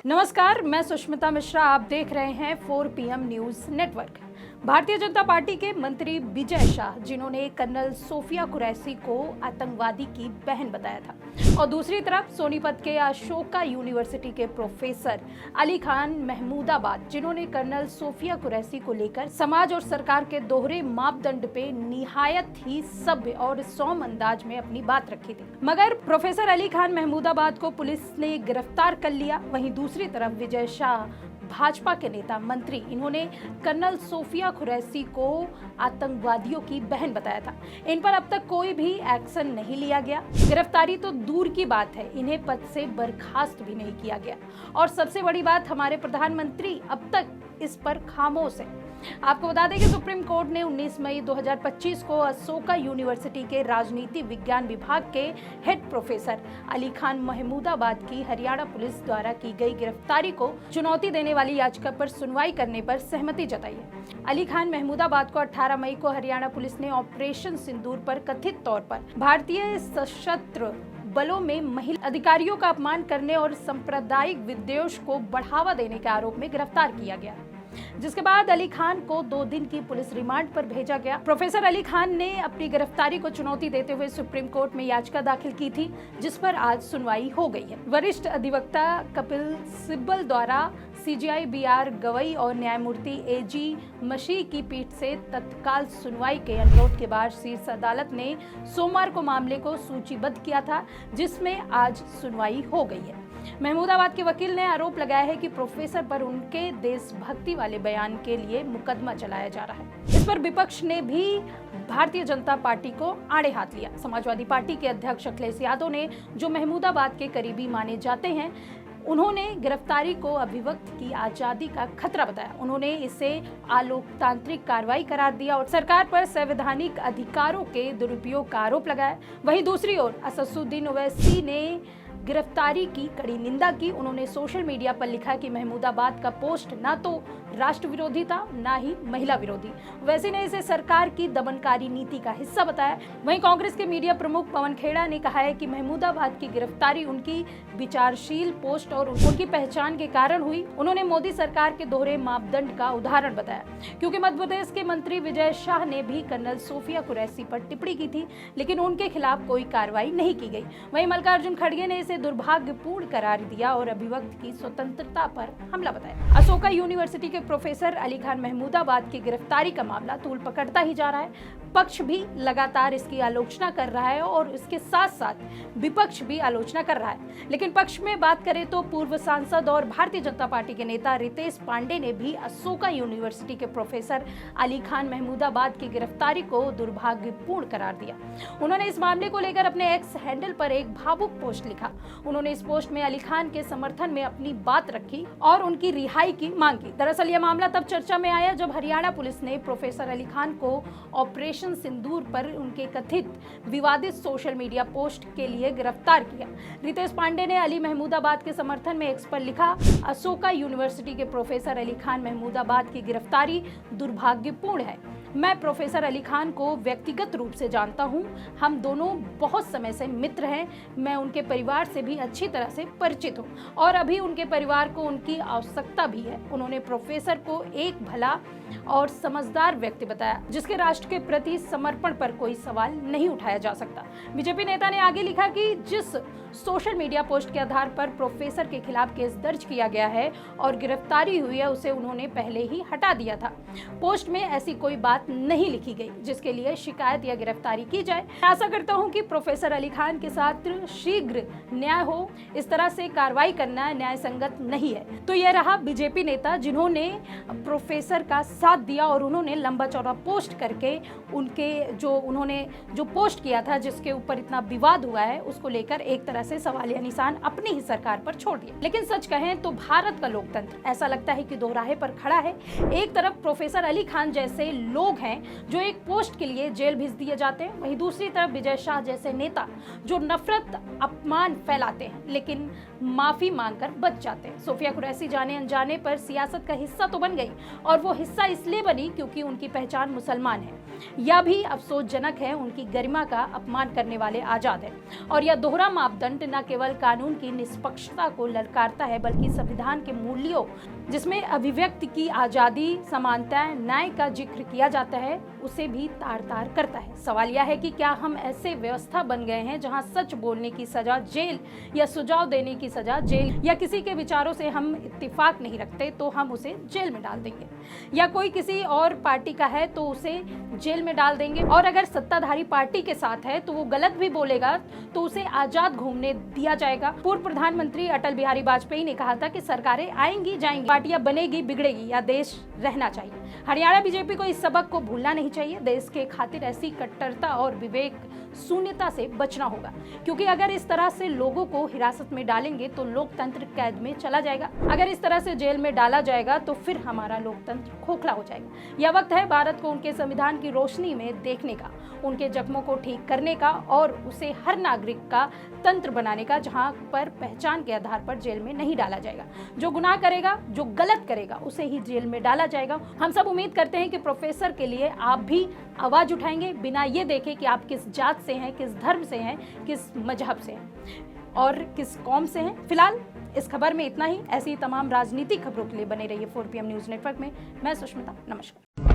नमस्कार, मैं सुष्मिता मिश्रा। आप देख रहे हैं 4 PM news network. Bharatiya Janata party के मंत्री विजय शाह, जिन्होंने कर्नल सोफिया कुरैशी को आतंकवादी की बहन बताया था, और दूसरी तरफ सोनीपत के अशोका यूनिवर्सिटी के प्रोफेसर अली खान महमूदाबाद, जिन्होंने कर्नल सोफिया कुरैशी को लेकर समाज और सरकार के दोहरे मापदंड पे निहायत ही सभ्य और सौम्य अंदाज में अपनी बात रखी थी। मगर प्रोफेसर अली खान महमूदाबाद को पुलिस ने गिरफ्तार कर लिया। वहीं दूसरी तरफ विजय शाह, भाजपा के नेता मंत्री, इन्होंने कर्नल सोफिया कुरैशी को आतंकवादियों की बहन बताया था। इन पर अब तक कोई भी एक्शन नहीं लिया गया। गिरफ्तारी तो दूर की बात है, इन्हें पद से बर्खास्त भी नहीं किया गया। और सबसे बड़ी बात, हमारे प्रधानमंत्री अब तक इस पर खामोश है। आपको बता दें कि सुप्रीम कोर्ट ने 19 मई 2025 को अशोका यूनिवर्सिटी के राजनीति विज्ञान विभाग के हेड प्रोफेसर अली खान महमूदाबाद की हरियाणा पुलिस द्वारा की गई गिरफ्तारी को चुनौती देने वाली याचिका पर सुनवाई करने पर सहमति जताई है। अली खान महमूदाबाद को 18 मई को हरियाणा पुलिस ने ऑपरेशन सिंदूर पर कथित तौर पर भारतीय सशस्त्र बलों में महिला अधिकारियों का अपमान करने और सांप्रदायिक विद्वेष को बढ़ावा देने के आरोप में गिरफ्तार किया गया, जिसके बाद अली खान को 2 दिन की पुलिस रिमांड पर भेजा गया। प्रोफेसर अली खान ने अपनी गिरफ्तारी को चुनौती देते हुए सुप्रीम कोर्ट में याचिका दाखिल की थी, जिस पर आज सुनवाई हो गई है। वरिष्ठ अधिवक्ता कपिल सिब्बल द्वारा CJI BR गवई और न्यायमूर्ति AG मशीह की पीठ से तत्काल सुनवाई के अनुरोध के बाद शीर्ष अदालत ने सोमवार को मामले को सूचीबद्ध किया था, जिसमें आज सुनवाई हो गई है। महमूदाबाद के वकील ने आरोप लगाया है कि प्रोफेसर पर उनके देशभक्ति वाले बयान के लिए मुकदमा चलाया जा रहा है। इस पर विपक्ष ने भी भारतीय जनता पार्टी को आड़े हाथ लिया। समाजवादी पार्टी के अध्यक्ष अखिलेश यादव ने, जो महमूदाबाद के करीबी माने जाते हैं, उन्होंने गिरफ्तारी को अभिव्यक्ति की आजादी का खतरा बताया। उन्होंने इसे अलोकतांत्रिक कार्रवाई करार दिया और सरकार पर संवैधानिक अधिकारों के दुरुपयोग का आरोप लगाया। वहीं दूसरी ओर असदुद्दीन ओवैसी ने गिरफ्तारी की कड़ी निंदा की। उन्होंने सोशल मीडिया पर लिखा कि महमूदाबाद का पोस्ट ना तो राष्ट्र विरोधी था, ना ही महिला विरोधी। वैसे ने इसे सरकार की दमनकारी नीति का हिस्सा बताया। वहीं कांग्रेस के मीडिया प्रमुख पवन खेड़ा ने कहा है कि महमूदाबाद की गिरफ्तारी उनकी विचारशील पोस्ट और उनकी पहचान के कारण हुई। उन्होंने मोदी सरकार के दोहरे मापदंड का उदाहरण बताया, क्योंकि मध्य प्रदेश के मंत्री विजय शाह ने भी कर्नल सोफिया कुरैशी पर टिप्पणी की थी, लेकिन उनके खिलाफ कोई कार्रवाई नहीं की गई। वहीं मल्लिकार्जुन खड़गे ने इसे दुर्भाग्यपूर्ण करार दिया और अभिव्यक्ति की स्वतंत्रता पर हमला बताया। अशोका यूनिवर्सिटी के प्रोफेसर अली खान महमूदाबाद की गिरफ्तारी का मामला तूल पकड़ता ही जा रहा है। पक्ष भी लगातार इसकी आलोचना कर रहा है और इसके साथ साथ विपक्ष भी आलोचना कर रहा है। लेकिन पक्ष में बात करें तो पूर्व सांसद और भारतीय जनता पार्टी के नेता रितेश पांडे ने भी अशोका यूनिवर्सिटी के प्रोफेसर अली खान महमूदाबाद की गिरफ्तारी को दुर्भाग्यपूर्ण करार दिया। उन्होंने इस मामले को लेकर अपने एक्स हैंडल पर एक भावुक पोस्ट लिखा। उन्होंने इस पोस्ट में अली खान के समर्थन में अपनी बात रखी और उनकी रिहाई की मांग की। दरअसल यह मामला तब चर्चा में आया जब हरियाणा पुलिस ने प्रोफेसर अली खान को ऑपरेशन सिंदूर पर उनके कथित विवादित सोशल मीडिया पोस्ट के लिए गिरफ्तार किया। रितेश पांडे ने अली महमूदाबाद के समर्थन में एक्स पर लिखा, अशोका यूनिवर्सिटी के प्रोफेसर अली खान महमूदाबाद की गिरफ्तारी दुर्भाग्यपूर्ण है। मैं प्रोफेसर अली खान को व्यक्तिगत रूप से जानता हूं। हम दोनों बहुत समय से मित्र हैं। मैं उनके परिवार से भी अच्छी तरह से परिचित हूं और अभी उनके परिवार को उनकी आवश्यकता भी है। उन्होंने प्रोफेसर को एक भला और समझदार व्यक्ति बताया, जिसके राष्ट्र के प्रति समर्पण पर कोई सवाल नहीं उठाया जा सकता। बीजेपी नेता ने आगे लिखा कि जिस सोशल मीडिया पोस्ट के आधार पर प्रोफेसर के खिलाफ केस दर्ज किया गया है और गिरफ्तारी हुई है, उसे उन्होंने पहले ही हटा दिया था। पोस्ट में ऐसी कोई बात नहीं लिखी गई जिसके लिए शिकायत या गिरफ्तारी की जाए। मैं आशा करता हूं कि प्रोफेसर अली खान के साथ शीघ्र न्याय हो। इस तरह से कार्रवाई करना न्याय संगत नहीं है। तो यह रहा बीजेपी नेता जिन्होंने प्रोफेसर का साथ दिया और उन्होंने लंबा चौड़ा पोस्ट करके उनके उन्होंने जो पोस्ट किया था, जिसके ऊपर इतना विवाद हुआ है, उसको लेकर एक तरह से सवालिया निशान अपनी ही सरकार पर छोड़ दिया। लेकिन सच कहें तो भारत का लोकतंत्र ऐसा लगता है कि दोराहे पर खड़ा है। एक तरफ प्रोफेसर अली खान जैसे लोग हैं जो एक पोस्ट के लिए जेल भेज दिए जाते हैं, वहीं दूसरी तरफ विजय शाह जैसे नेता जो नफरत अपमान फैलाते हैं लेकिन माफी मांगकर बच जाते हैं। सोफिया कुरैशी जाने अनजाने पर सियासत का हिस्सा तो बन गई, और वो हिस्सा इसलिए बनी क्योंकि उनकी पहचान मुसलमान है। यह भी अफसोसजनक है, उनकी गरिमा का अपमान करने वाले आजाद है। और यह दोहरा मापदंड स्टेटमेंट न केवल कानून की निष्पक्षता को ललकारता है बल्कि संविधान के मूल्यों जिसमें अभिव्यक्ति की आजादी, समानता, न्याय का जिक्र किया जाता है उसे भी तार-तार करता है। सवाल यह है कि क्या हम ऐसे व्यवस्था बन गए हैं जहां सच बोलने की सजा जेल या सुझाव देने की सजा जेल, या किसी के विचारों से हम इत्तेफाक नहीं रखते तो हम उसे जेल में डाल देंगे, या कोई किसी और पार्टी का है तो उसे जेल में डाल देंगे, और अगर सत्ताधारी पार्टी के साथ है तो वो गलत भी बोलेगा तो उसे आजाद घूमने दिया जाएगा। पूर्व प्रधानमंत्री अटल बिहारी वाजपेयी ने कहा था कि सरकारें आएंगी जाएंगी, पार्टियां बनेगी बिगड़ेगी, या देश रहना चाहिए। हरियाणा बीजेपी को इस सबक को भूलना नहीं चाहिए। देश के खातिर ऐसी कट्टरता और विवेक शून्यता से बचना होगा, क्योंकि अगर इस तरह से लोगों को हिरासत में डालेंगे तो लोकतंत्र कैद में चला जाएगा। अगर इस तरह से जेल में डाला जाएगा तो फिर हमारा लोकतंत्र खोखला हो जाएगा। यह वक्त है भारत को उनके संविधान की रोशनी में देखने का, उनके जख्मों को ठीक करने का और उसे हर नागरिक का तंत्र बनाने का, जहां पर पहचान के आधार पर जेल में नहीं डाला जाएगा। जो गुनाह करेगा, जो गलत करेगा, उसे ही जेल में डाला जाएगा। हम सब उम्मीद करते हैं कि प्रोफेसर के लिए आप भी आवाज उठाएंगे, बिना ये देखे कि आप किस जात से हैं, किस धर्म से हैं, किस मजहब से हैं और किस कौम से हैं। फिलहाल इस खबर में इतना ही। ऐसी तमाम राजनीतिक खबरों के लिए बने रहिए 4 PM न्यूज़ नेटवर्क में। मैं सुष्मिता, नमस्कार।